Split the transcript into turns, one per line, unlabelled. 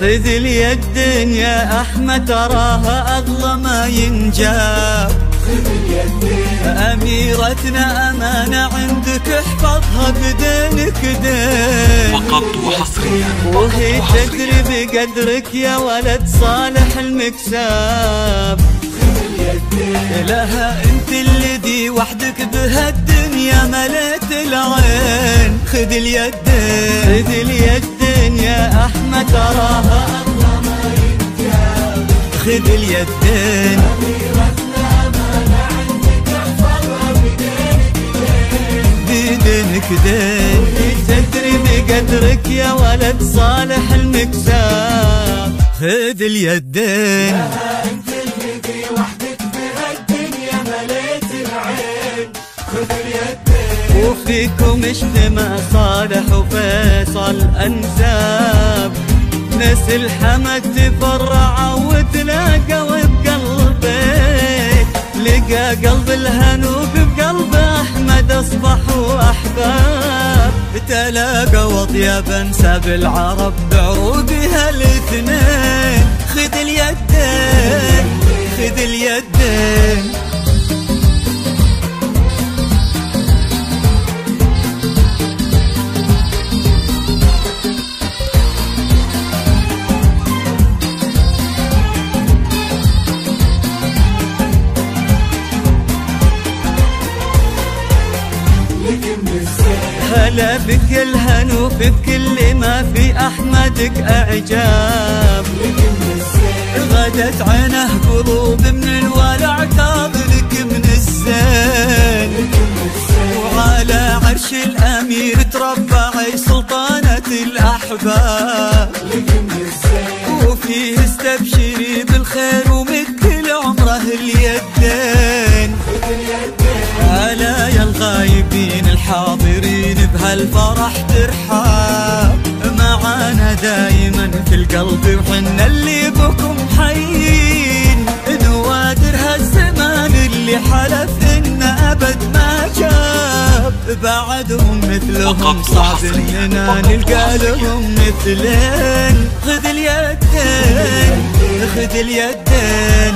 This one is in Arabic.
خذ اليدين يا أحمد تراها أغلى ما ينجاب.
خذ اليدين
أميرتنا أمانة عندك احفظها بدينك دين.
فقط وحصريا
وهي تدري بقدرك يا ولد صالح المكساب.
خذ اليدين
لها انت الذي وحدك بهالدنيا مليت العين. خذ اليدين خذ اليدين يا أحمد تراها
أغلى ما ينجاب.
خذ اليدين
أميرتنا أمانة عندك احفظها بدينك
دين. تدري بقدرك يا ولد صالح المكساب. خذ اليدين
لها انت الذي وحدك بهالدنيا مليت العين. خذ اليدين
وفيكم اجتمع صالح وفيصل أنساب. نسل حمد تفرعوا وتلاقوا بقلبك. لقى قلب الهنوب بقلب أحمد أصبحوا أحباب. تلاقوا أطيب أنساب العرب بعروقها الاثنين. خذ اليدين خذ اليدين هلا بكل هنوف بكل ما في أحمدك أعجاب. غدت عينه قلوب من الولع تاض لك من الزين. وعلى عرش الأمير تربعي سلطانة الأحباب. وفيه استبشري بالخير ومثل عمره اليدين. ألا يا الغايبين الحاضرين بهالفرح ترحاب. معانا دايما في القلب وحنا اللي بكم حيين. نوادر هالزمان اللي حلف إنه أبد ما جاب. بعدهم مثلهم صعب إننا نلقى لهم مثلين. خذ اليدين خذ اليدين